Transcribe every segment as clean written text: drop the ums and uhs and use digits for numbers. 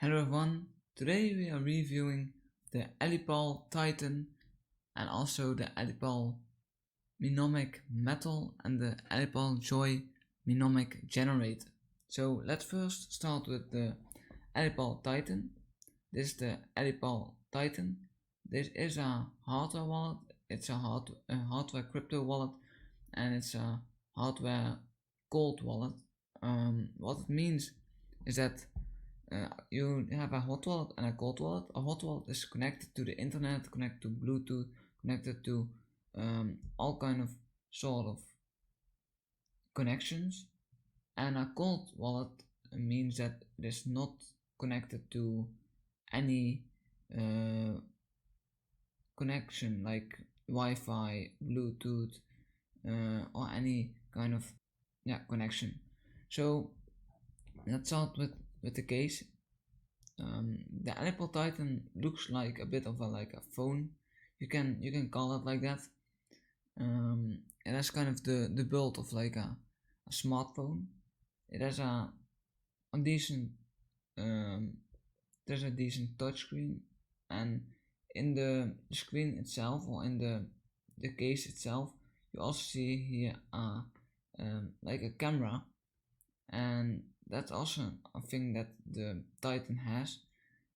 Hello everyone, today we are reviewing the Ellipal Titan and also the Ellipal mnemonic metal and the Ellipal joy mnemonic generator. So let's first start with the Ellipal Titan. This is the Ellipal Titan. This is a hardware wallet, it's a hardware crypto wallet, and it's a hardware cold wallet. What it means is that you have a hot wallet and a cold wallet. A hot wallet is connected to the internet, connected to Bluetooth, connected to all kind of sort of connections. And a cold wallet means that it is not connected to any connection like Wi-Fi, Bluetooth, or any kind of connection. So let's start with the case. The Ellipal Titan looks like a bit of a phone. You can call it like that. It has kind of the build of like a smartphone. It has a decent there's a decent touchscreen, and in the screen itself, or in the case itself, you also see here like a camera, and that's also a thing that the Titan has,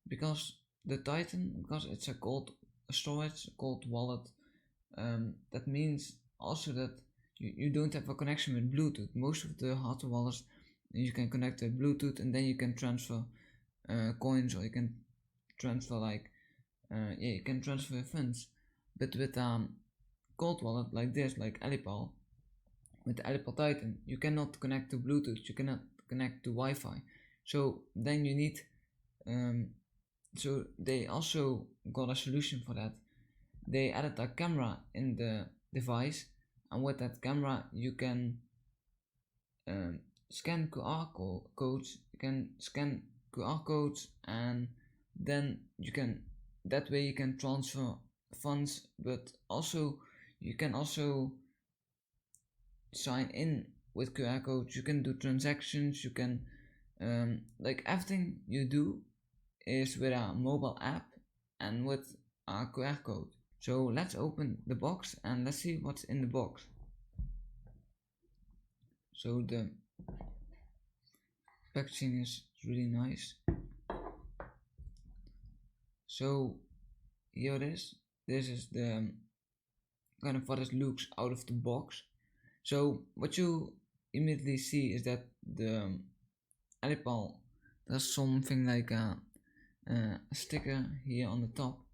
because it's a cold storage, a cold wallet. That means also that you don't have a connection with Bluetooth. Most of the hardware wallets you can connect to Bluetooth, and then you can transfer coins, or you can transfer you can transfer funds. But with cold wallet like this, like Ellipal, with the Ellipal Titan, you cannot connect to Bluetooth, you cannot connect to Wi-Fi. So then you need so they also got a solution for that. They added a camera in the device, and with that camera you can scan QR codes. You can scan QR codes, and then that way you can transfer funds, but also you can also sign in with QR codes. You can do transactions. You can like everything you do is with a mobile app and with a QR code. So let's open the box and let's see what's in the box. So the packaging is really nice. So here it is. This is the kind of what it looks out of the box. So what you immediately see is that the Ellipal does something like a sticker here on the top.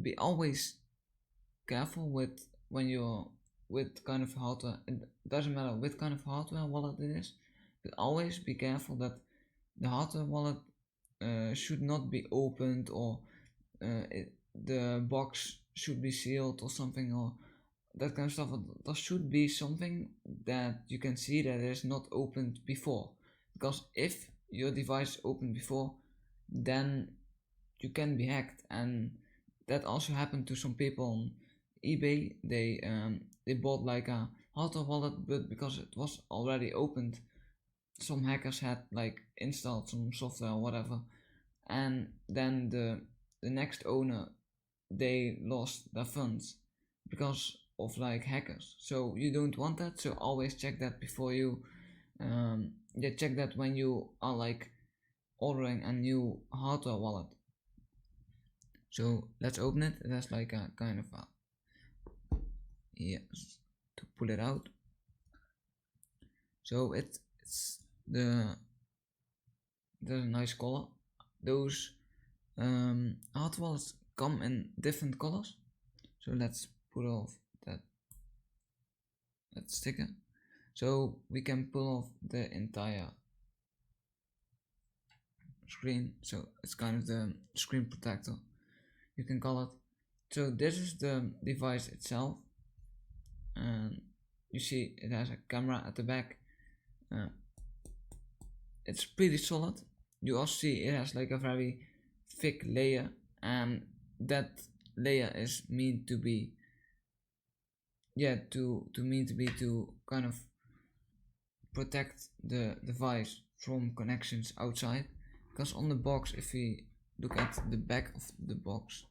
Be always careful with when you're with kind of hardware. It doesn't matter what kind of hardware wallet it is, but always be careful that the hardware wallet should not be opened, or the box should be sealed or something, or that kind of stuff. There should be something that you can see that is not opened before, because if your device opened before, then you can be hacked. And that also happened to some people on eBay. They bought like a hardware wallet, but because it was already opened, some hackers had like installed some software or whatever, and then the next owner, they lost their funds because of like hackers. So you don't want that. So always check that before you check that when you are like ordering a new hardware wallet. So let's open it. It has like a kind of a to pull it out. So it's there's a nice color. Those hard wallets come in different colors. So let's pull off that sticker. So we can pull off the entire screen. So it's kind of the screen protector, you can call it. So this is the device itself, and you see it has a camera at the back. It's pretty solid. You also see it has like a very thick layer, and that layer is meant to be to kind of protect the device from connections outside. because on the box, if we look at the back of the box,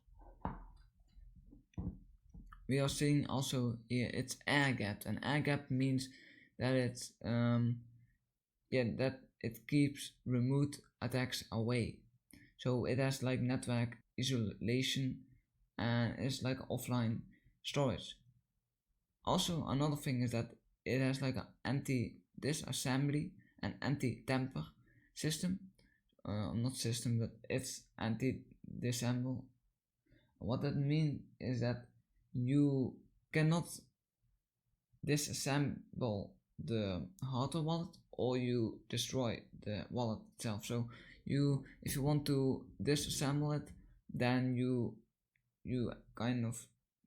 we are seeing also here it's air gapped, and air gap means that it's that it keeps remote attacks away. So it has like network isolation and it's like offline storage. Also another thing is that it has like an anti-disassembly and anti-tamper system. Not system, but it's anti-disassemble. What that means is that you cannot disassemble the hardware wallet or you destroy the wallet itself. So if you want to disassemble it, then you kind of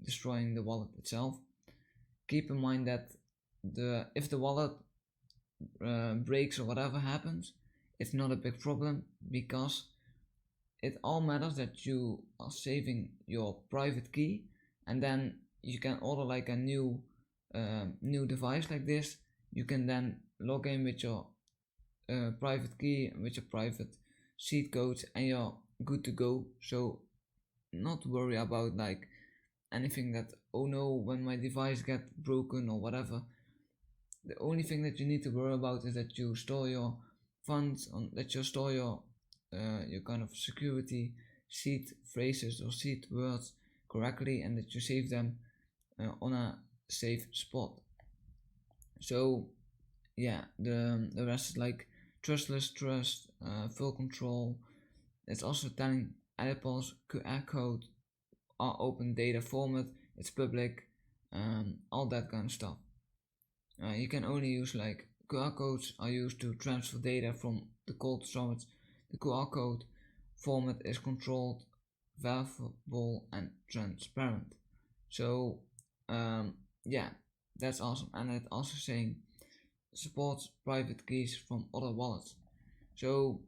destroying the wallet itself. Keep in mind that if the wallet breaks or whatever happens, it's not a big problem, because it all matters that you are saving your private key, and then you can order like a new device like this. You can then log in with your private key, with your private seed codes, and you're good to go. So not worry about like anything that, oh no, when my device get broken or whatever. The only thing that you need to worry about is that you store your funds on, that you store your kind of security seed phrases or seed words correctly, and that you save them on a safe spot. So yeah, the rest is like trustless trust, full control. It's also telling Ellipal's QR code are open data format, it's public, all that kind of stuff. You can only use like QR codes are used to transfer data from the cold storage. The QR code format is controlled, verifiable, and transparent. So yeah, that's awesome. And it also saying supports private keys from other wallets. So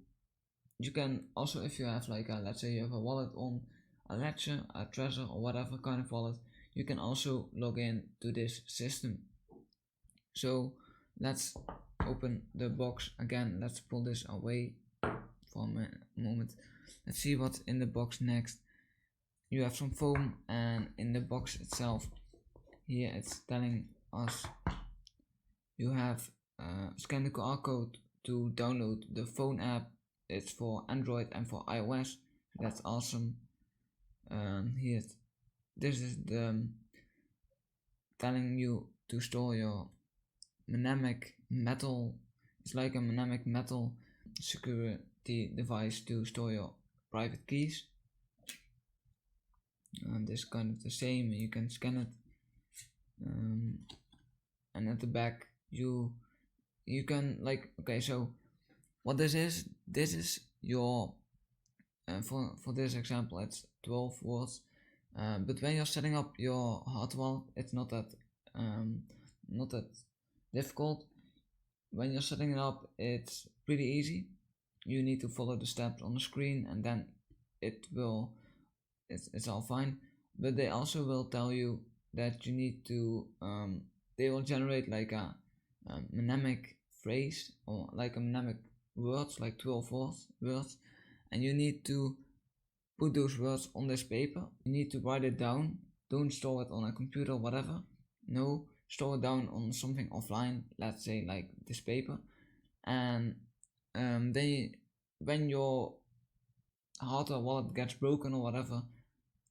you can also, if you have like let's say you have a wallet on a Ledger, a Trezor, or whatever kind of wallet, you can also log in to this system. So let's open the box again. Let's pull this away for a moment. Let's see what's in the box next. You have some foam, and in the box itself here it's telling us you have scan the QR code to download the phone app. It's for Android and for iOS. That's awesome. Here this is the telling you to store your mnemonic metal. It's like a mnemonic metal security device to store your private keys. And this kind of the same, you can scan it, and at the back you can like, okay, so what this is your for this example it's 12 words, but when you're setting up your hard wallet, it's not that difficult. When you're setting it up, it's pretty easy. You need to follow the steps on the screen, and then it's all fine. But they also will tell you that you need to they will generate like a mnemonic phrase or like a mnemonic words, like 12 words, and you need to put those words on this paper. You need to write it down. Don't store it on a computer or whatever. No, store it down on something offline, let's say like this paper, and when your hardware wallet gets broken or whatever,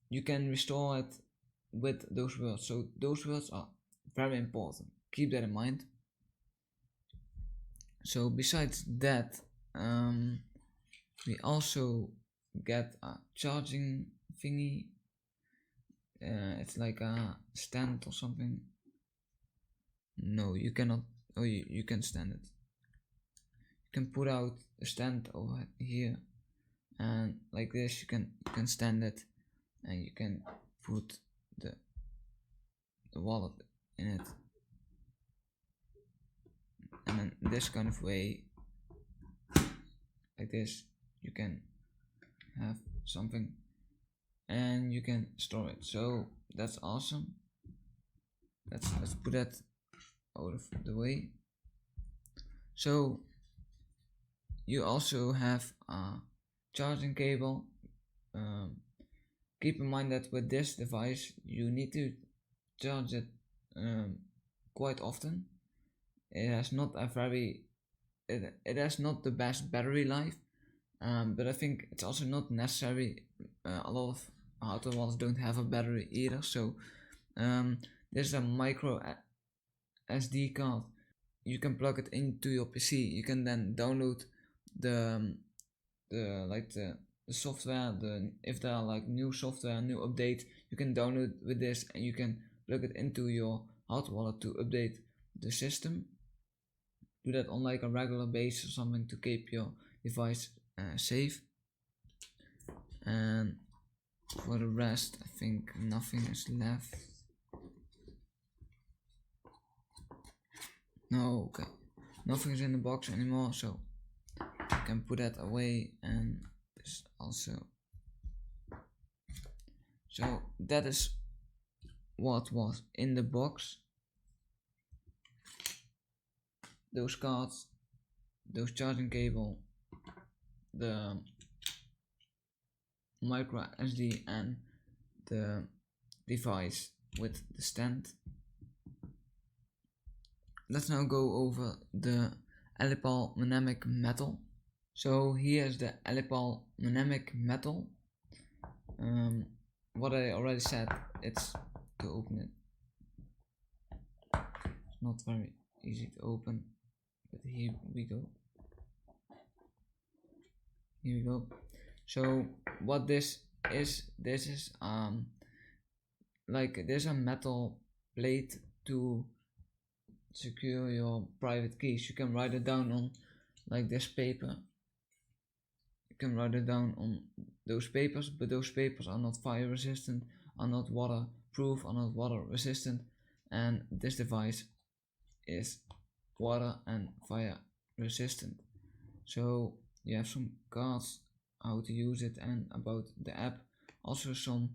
you can restore it with those words. So those words are very important, keep that in mind. So besides that, we also get a charging thingy. It's like a stand or something. No, you cannot. Oh, you can stand it. You can put out a stand over here, and like this you can stand it, and you can put the wallet in it, and then this kind of way, like this, you can have something and you can store it. So that's awesome. Let's put that out of the way. So you also have a charging cable. Keep in mind that with this device you need to charge it quite often. It has not a very it has not the best battery life, but I think it's also not necessary. A lot of hardware wallets don't have a battery either, so there's a micro SD card. You can plug it into your PC. You can then download the the software. If there are like new software, new updates, you can download with this, and you can plug it into your hardware wallet to update the system. Do that on like a regular basis or something to keep your device safe. And for the rest, I think nothing is left. No, okay, nothing is in the box anymore, so I can put that away. And this also. So that is what was in the box. Those cards, those charging cable, the micro SD, and the device with the stand. Let's now go over the Ellipal mnemonic metal. So here's the Ellipal mnemonic metal. What I already said, it's to open it. It's not very easy to open, but here we go. Here we go. So what this is like there's a metal plate to secure your private keys. You can write it down on like this paper. You can write it down on those papers, but those papers are not fire resistant, are not waterproof, are not water resistant, and this device is water and fire resistant. So you have some cards how to use it and about the app, also some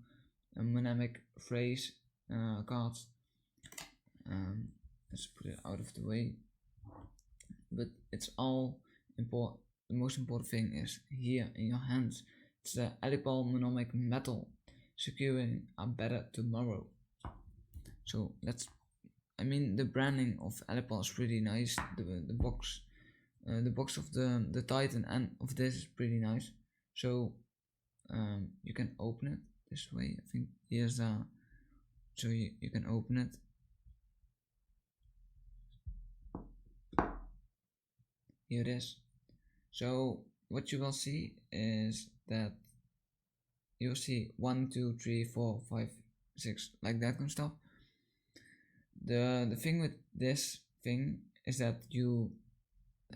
mnemonic phrase cards. Let's put it out of the way, but it's all important. The most important thing is here in your hands. It's the Ellipal mnemonic metal, securing a better tomorrow. So the branding of Ellipal is pretty nice. The box of the Titan and of this is pretty nice. So you can open it this way. I think here's so you can open it. Here it is. So what you will see is that you'll see 1, 2, 3, 4, 5, 6, like that kind of stuff. The thing with this thing is that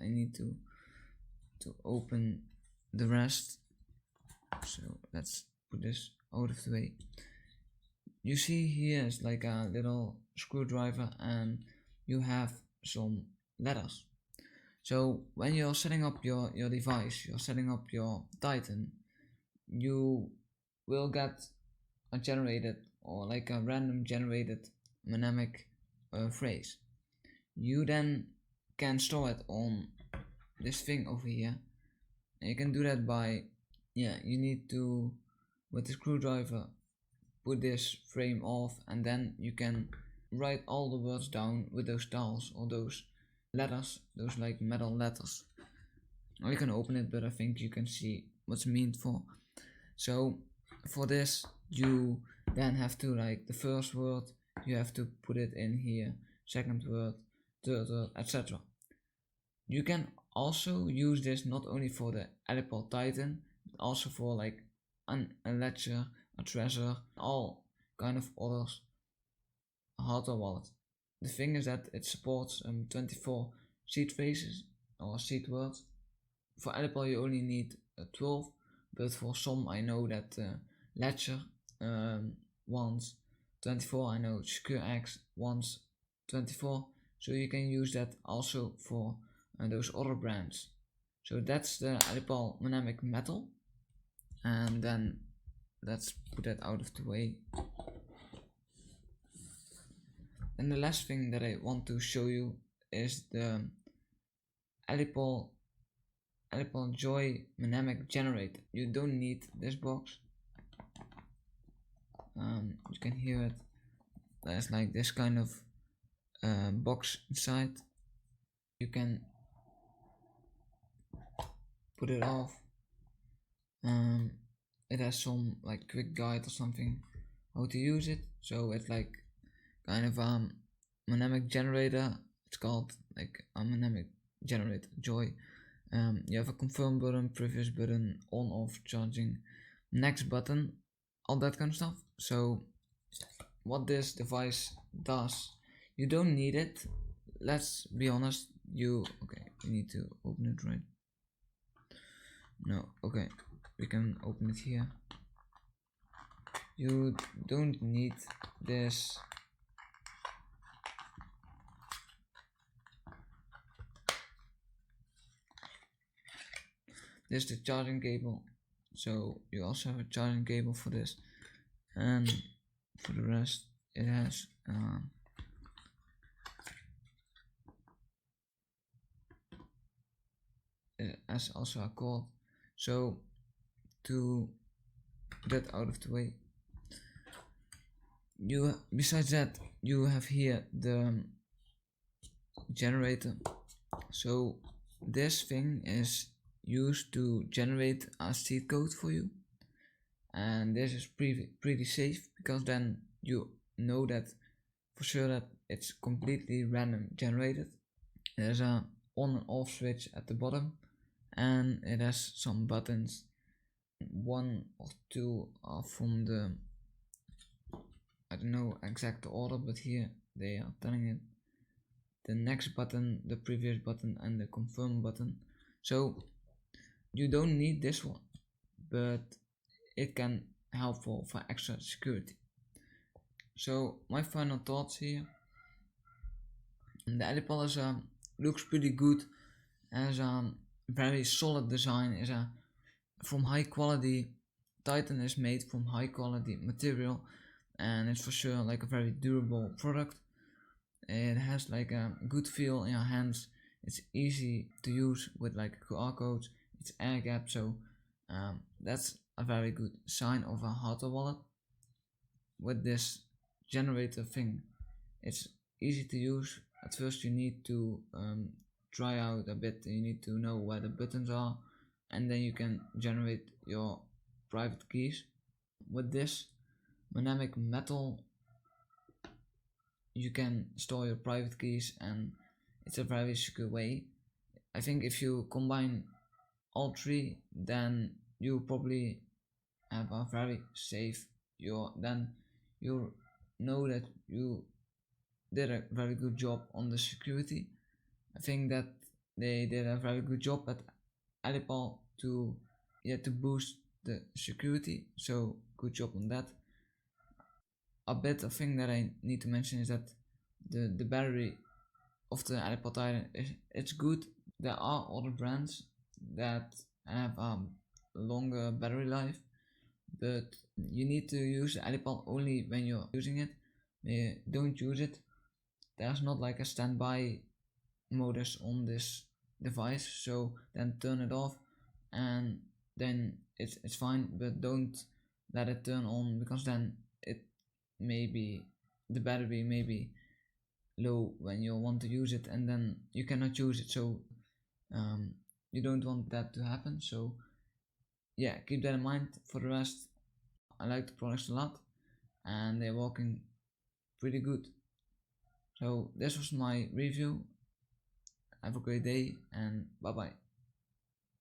I need to open the rest. So let's put this out of the way. You see here is like a little screwdriver, and you have some letters. So when you're setting up your device, you're setting up your Titan, you will get a generated or like a random generated mnemonic phrase. You then can store it on this thing over here, and you can do that by you need to, with the screwdriver, put this frame off, and then you can write all the words down with those tiles or those letters, those like metal letters. Or you can open it, but I think you can see what's meant for. So for this, you then have to, like, the first word you have to put it in here, second word, third word, etc. You can also use this not only for the Ellipal Titan, but also for like a ledger, a treasure, all kind of others hardware wallet. The thing is that it supports 24 seed phrases or seed words. For Ellipal you only need 12, but for some I know that ledger wants 24. I know Secure X wants 24, so you can use that also for those other brands. So that's the Ellipal mnemonic metal, and then let's put that out of the way. And the last thing that I want to show you is the Ellipal Ellipal Joy mnemonic generator. You don't need this box. You can hear it. There's like this kind of box inside. You can put it off. It has some like quick guide or something how to use it. So it's like kind of mnemonic generator. It's called like a mnemonic generator Joy. You have a confirm button, previous button, on off, charging, next button, all that kind of stuff. So what this device does, you don't need it. Let's be honest. You need to open it, right? No, okay, we can open it here. You don't need this. This is the charging cable, so you also have a charging cable for this, and for the rest it has also a cord. So to get out of the way, besides that you have here the generator. So this thing is used to generate a seed code for you, and this is pretty safe, because then you know that for sure that it's completely random generated. There's a on and off switch at the bottom, and it has some buttons. One or two are from the, I don't know exact order, but here they are telling it. The next button, the previous button, and the confirm button. So you don't need this one, but it can helpful for extra security. So my final thoughts here: the Ellipal is looks pretty good, has a very solid design, is a from high quality. Titan is made from high quality material, and it's for sure like a very durable product. It has like a good feel in your hands. It's easy to use with like QR codes. It's air gap, so that's a very good sign of a hardware wallet. With this generator thing, it's easy to use. At first you need to try out a bit. You need to know where the buttons are, and then you can generate your private keys. With this mnemonic metal, you can store your private keys, and it's a very secure way. I think if you combine all three, then you probably have a very safe, then you know that you did a very good job on the security. I think that they did a very good job at Ellipal to boost the security, so good job on that. A thing that I need to mention is that the battery of the Ellipal Titan it's good. There are other brands that have longer battery life, but you need to use the Ellipal only when you're using it. Don't use it. There's not like a standby modus on this device, so then turn it off and then it's fine, but don't let it turn on, because then it maybe the battery may be low when you want to use it, and then you cannot use it. So you don't want that to happen. So yeah, keep that in mind. For the rest, I like the products a lot, and they're working pretty good. So this was my review. Have a great day, and bye bye.